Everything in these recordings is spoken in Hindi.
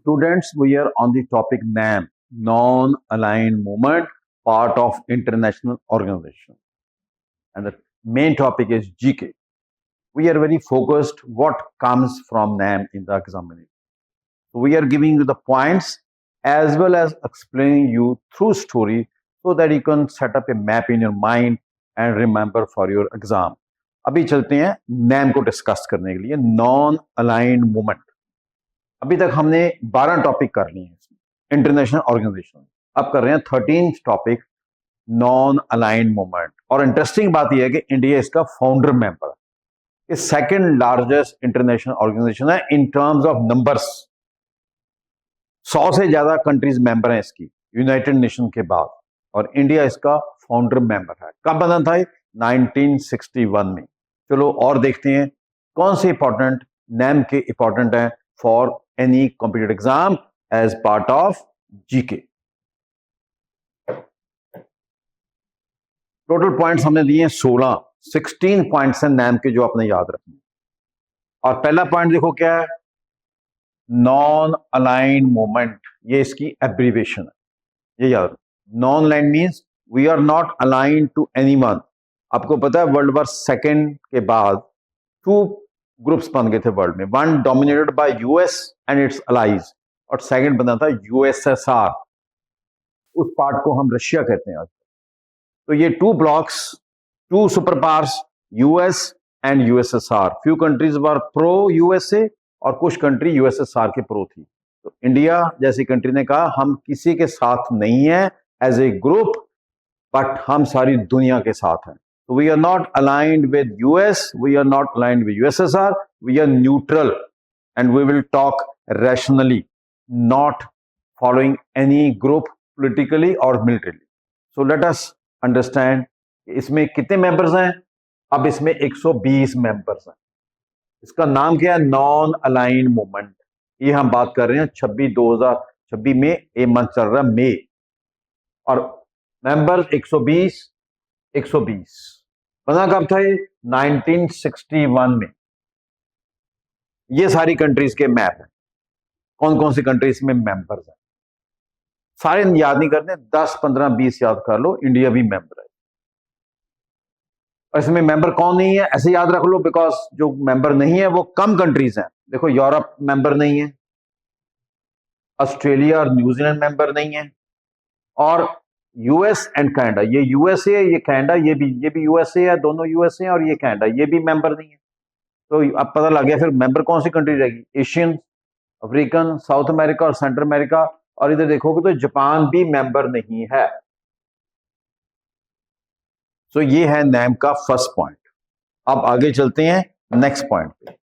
students, we are on the topic NAM, Non-Aligned Movement, part of international organization. And the main topic is GK. We are very focused what comes from NAM in the examination. We are giving you the points as well as explaining you through story so that you can set up a map in your mind and remember for your exam. अभी चलते हैं नैम को डिस्कस करने के लिए, नॉन अलाइंड मूवमेंट। अभी तक हमने 12 टॉपिक कर लिए हैं इंटरनेशनल ऑर्गेनाइजेशन, अब कर रहे हैं 13th topic non aligned movement. और इंटरेस्टिंग बात यह है कि इंडिया इसका फाउंडर मेंबर है, ये सेकंड लार्जेस्ट इंटरनेशनल ऑर्गेनाइजेशन है इन टर्म्स ऑफ नंबर्स। 100 से ज्यादा कंट्रीज मेंबर हैं इसकी यूनाइटेड नेशन के बाद, और इंडिया इसका फाउंडर मेंबर है। कब बना था? 1961 में। चलो और देखते हैं कौन से इंपॉर्टेंट नैम के इंपॉर्टेंट हैं for any competitive exam as part of GK. Total points हमने दिए हैं 16 पॉइंट्स हैं नैम के जो आपने याद रखने। और पहला पॉइंट देखो क्या है, नॉन अलाइंड मूवमेंट, ये इसकी एब्रीविएशन है, ये याद। Non aligned means we are not aligned to anyone. आपको पता है वर्ल्ड वॉर सेकेंड के बाद 2 ग्रुप्स बन गए थे वर्ल्ड में, one dominated by US and its allies, और सेकंड बना था यूएसएसआर। उस पार्ट को हम रशिया कहते हैं आज। तो ये 2 blocks, 2 super powers, US and USSR. Few countries were pro USA और कुछ कंट्री यूएसएसआर के प्रो थी। तो इंडिया जैसी कंट्री ने कहा हम किसी के साथ नहीं है एज ए ग्रुप, बट हम सारी दुनिया के साथ हैं। So we are not aligned with US, we are not aligned with USSR, we are neutral and we will talk rationally, not following any group politically or militarily. So let us understand इसमें कितने मेंबर्स हैं। अब इसमें 120 मेंबर्स हैं। इसका नाम क्या है? Non aligned movement. ये हम बात कर रहे हैं 2026 में, ये मंथ चल रहा है मई, और मेंबर्स 120 बना कब था? ये 1961 में। ये सारी कंट्रीज के मैप हैं, कौन कौन सी कंट्रीज में मेंबर्स हैं। सारे याद नहीं करने, 10, 15, 20 याद कर लो। इंडिया भी मेंबर है। और इसमें मेंबर कौन नहीं है ऐसे याद रख लो, बिकॉज जो मेंबर नहीं है वो कम कंट्रीज हैं। देखो यूरोप मेंबर नहीं है, ऑस्ट्रेलिया और न्यूजीलैंड मेंबर नहीं है, और यूएस एंड कनाडा, ये यूएसए है, ये कनाडा, ये भी यूएसए है, दोनों यूएसए हैं, और ये कनाडा, ये भी मेंबर नहीं है। तो अब पता लग गया फिर मेंबर कौन सी कंट्री रहेगी। एशियन, अफ्रीकन, साउथ अमेरिका और सेंट्रल अमेरिका। और इधर देखोगे तो जापान भी मेंबर नहीं है। तो ये है नैम का फर्स्ट पॉइंट। अब आगे चलते हैं नेक्स्ट पॉइंट पे।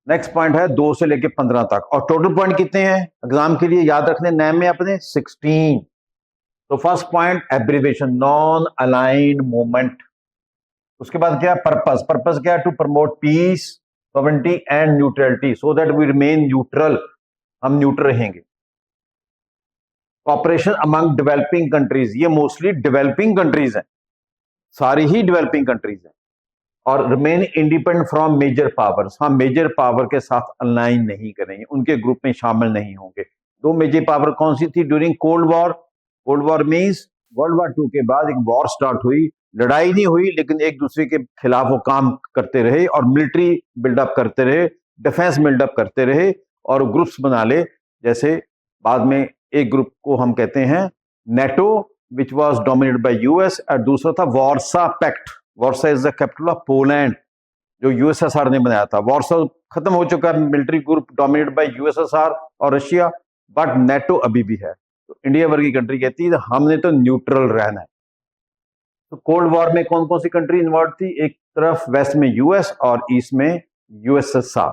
नेक्स्ट पॉइंट है 2 से लेकर 15 तक, और टोटल पॉइंट कितने हैं एग्जाम के लिए याद रखने नैम में अपने? 16। तो first point abbreviation non aligned movement. उसके बाद क्या? पर्पस। पर्पस क्या है? To promote peace, sovereignty and neutrality, so that we remain neutral, हम न्यूट्रल रहेंगे। कॉपरेशन अमंग डेवलपिंग कंट्रीज, ये मोस्टली डेवलपिंग कंट्रीज हैं, सारी ही डेवलपिंग कंट्रीज हैं। और remain independent from major powers, हम मेजर पावर के साथ अलाइन नहीं करेंगे, उनके ग्रुप में शामिल नहीं होंगे। 2 मेजर पावर कौन सी थी during cold war? Cold war means world war 2 के बाद एक वॉर स्टार्ट हुई, लड़ाई नहीं हुई लेकिन एक दूसरे के खिलाफ वो काम करते रहे और मिलिट्री बिल्डअप करते रहे, डिफेंस बिल्डअप करते रहे, और ग्रुप्स बना ले। जैसे बाद में एक ग्रुप को हम कहते हैं NATO, which was dominated by US, और दूसरा था Warsaw Pact. Warsaw is the capital of Poland, जो यूएसएसआर ने बनाया था। वार्सा खत्म हो चुका है, military group dominated by USSR और रशिया, बट नेटो अभी भी है। तो इंडिया वर्गी कंट्री कहती है हमने तो न्यूट्रल रहना है। तो कोल्ड वॉर में कौन कौन सी कंट्री इन्वॉल्व थी? एक तरफ वेस्ट में यूएस और ईस्ट में यूएसएसआर।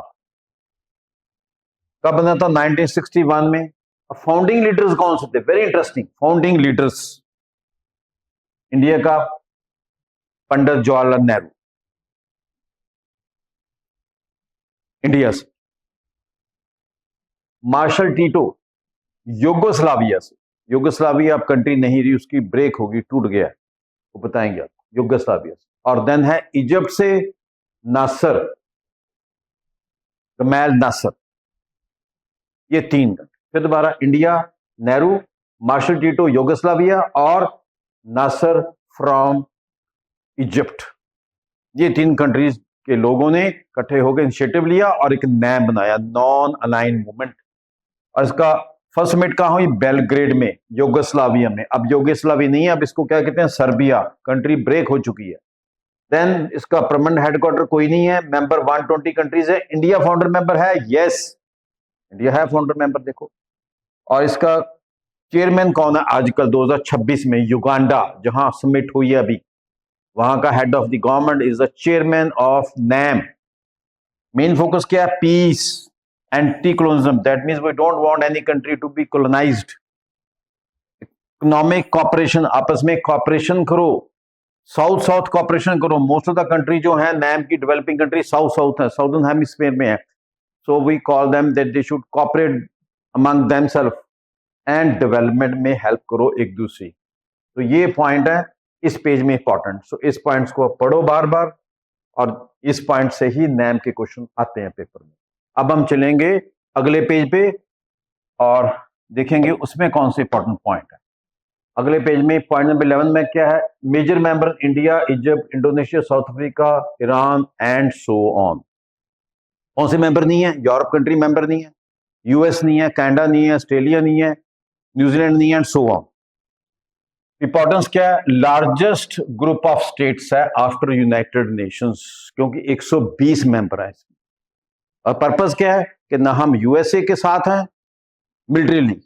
कब बना था? 1961 में। फाउंडिंग लीडर्स कौन से थे? Very interesting. Founding leaders India का पंडित जवाहरलाल नेहरू, इंडिया से। मार्शल टीटो, युगोस्लाविया से। युगोस्लाविया अब कंट्री नहीं रही, उसकी ब्रेक होगी, टूट गया है, वो बताएंगे आप। युगोस्लाविया से। और देन है इजिप्ट से नासर, गमाल नासर। ये 3 फिर दोबारा India, Nehru, Marshal Tito Yugoslavia और नासर फ्रॉम इजिप्ट। ये 3 कंट्रीज के लोगों ने इकट्ठे होकर इनिशिएटिव लिया और एक नैम बनाया, नॉन अलाइंड मूवमेंट। और इसका फर्स्ट समिट कहां हुई? बेलग्रेड में, यूगोस्लाविया में। अब यूगोस्लाविया नहीं है, अब इसको क्या कहते हैं? सर्बिया। कंट्री ब्रेक हो चुकी है। देन इसका परमानेंट हेडक्वार्टर कोई नहीं है, मेंबर 120 कंट्रीज है। इंडिया फाउंडर मेंबर है, यस इंडिया है फाउंडर मेंबर, देखो। और इसका चेयरमैन कौन है आजकल 2026 में? युगांडा, जहां समिट हुई है अभी, वहां का head of the government is the chairman of NAM. Main focus क्या है? Peace, anti colonialism, that means we don't want any country to be colonised. Economic cooperation, आपस में कॉपरेशन करो, साउथ साउथ कॉपरेशन करो। मोस्ट ऑफ द कंट्री जो है नैम की डेवलपिंग कंट्री साउथ साउथ है, साउदर्न हेमिस्फीयर में है। So we call them that they should cooperate among themselves and development में हेल्प करो एक दूसरी। तो ये पॉइंट है इस पेज में इंपॉर्टेंट। सो इस पॉइंट्स को पढ़ो बार बार, और इस पॉइंट से ही नैम के क्वेश्चन आते हैं पेपर में। अब हम चलेंगे अगले पेज पे और देखेंगे उसमें कौन से इंपॉर्टेंट पॉइंट है। अगले पेज में पॉइंट नंबर 11 में क्या है? Major member India, Egypt, Indonesia, South Africa, Iran and so on. कौन से मेंबर नहीं है? यूरोप कंट्री मेंबर नहीं है, यूएस नहीं है, कनाडा नहीं है, ऑस्ट्रेलिया नहीं है, न्यूजीलैंड नहीं है एंड सो ऑन। इंपॉर्टेंस क्या है? लार्जेस्ट ग्रुप ऑफ स्टेट्स है आफ्टर यूनाइटेड नेशंस, क्योंकि 120 मेंबर है इसमें। और पर्पस क्या है कि ना हम यूएसए के साथ हैं मिलिट्रीली,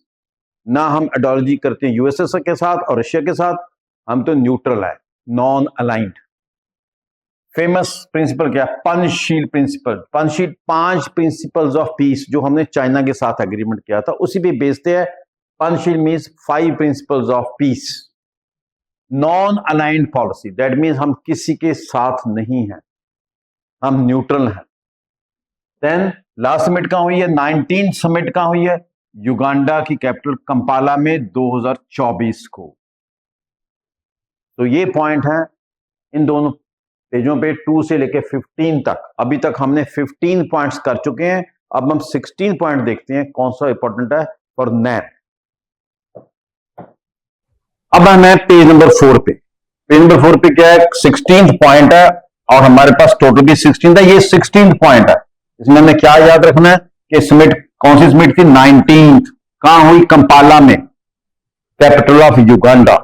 ना हम आइडियोलॉजी करते हैं यूएसए के साथ और रशिया के साथ, हम तो न्यूट्रल है, नॉन अलाइंड। फेमस प्रिंसिपल क्या है? Panchsheel principle. Panchsheel 5 principles of peace जो हमने चाइना के साथ एग्रीमेंट किया था, उसी पे बेस्ड है। Panchsheel means 5 principles of piece. Non aligned policy, that means हम किसी के साथ नहीं हैं, हम न्यूट्रल हैं। देन लास्ट समिट कहां हुई है? 19 समिट कहां हुई है? युगांडा की कैपिटल कंपाला में 2024 को। तो ये पॉइंट है इन दोनों पेजों पे 2 से लेके 15 तक। अभी तक हमने 15 पॉइंट्स कर चुके हैं, अब हम 16 पॉइंट देखते हैं कौन सा इंपॉर्टेंट है फॉर नैम। अब हम है पेज नंबर 4 पे। पेज नंबर 4 पे क्या है? 16 पॉइंट है और हमारे पास टोटल भी 16 था, ये 16 पॉइंट है। इसमें हमें क्या याद रखना है कि समिट कौन सी समिट थी? 19th। कहां हुई? कंपाला में, capital of Uganda,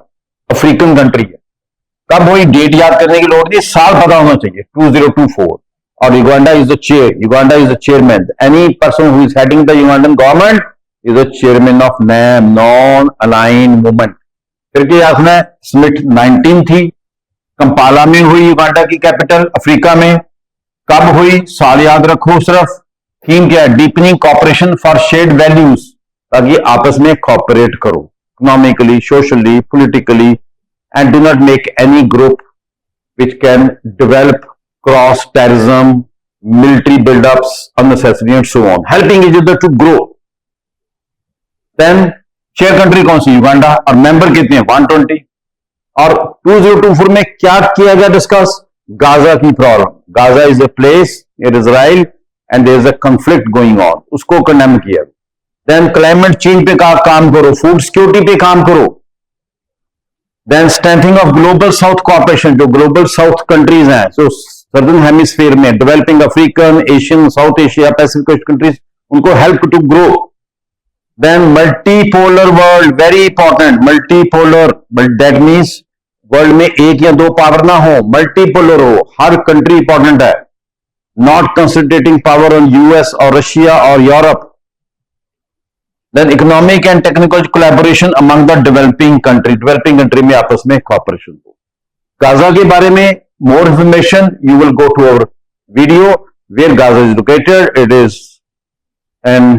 African country है। कब हुई? डेट याद करने की लोड़ नहीं, साल पता होना चाहिए, 2024। और Uganda is the chair, Uganda is the chairman. Any person who is heading the Ugandan government is the chairman of NAM, non aligned movement. फिर क्या याद है? समिट 19 थी, कंपाला में हुई, युगांडा की कैपिटल, अफ्रीका में। कब हुई? साल याद रखो सिर्फ। थीम क्या है? Deepening cooperation for shared values, ताकि आपस में कॉपरेट करो economically, socially, politically, and do not make any group which can develop cross terrorism, military buildups, unnecessary and so on, helping each other to grow. Then share country कौन सी? युगांडा। और मेंबर कितने हैं? 120। और 2024 में क्या किया गया डिस्कस? गाजा की problem. Gaza is a place in Israel and there is a conflict going on, उसको कंडेम किया। देन क्लाइमेट चेंज पे काम करो, फूड सिक्योरिटी पे काम करो। Then strengthening of global South cooperation, जो ग्लोबल साउथ कंट्रीज हैं, सो सर्दर्न हेमिस्फीयर में developing African, Asian, South Asia, Pacific countries, उनको help to grow. Then multipolar world, very important, multipolar, that means world में एक या दो पावर ना हो, मल्टीपोलर हो, हर कंट्री इंपॉर्टेंट है, not concentrating power on US और रशिया और Europe. Then economic and technical collaboration among the developing country में आपस में कॉपरेशन हो। गाजा के बारे में more information you will go to our video where Gaza is located. It is in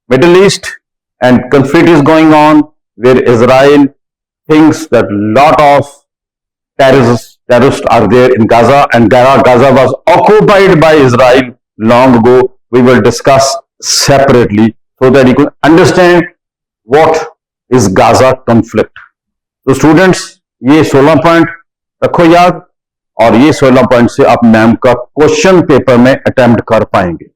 Middle East and conflict is going on where Israel thinks that lot of terrorists are there in Gaza, and Gaza was occupied by Israel long ago. We will discuss separately so that you can understand what is Gaza conflict. So students, ये 16 पॉइंट रखो याद, और ये 16 पॉइंट से आप मैम का क्वेश्चन पेपर में अटेम्प्ट कर पाएंगे।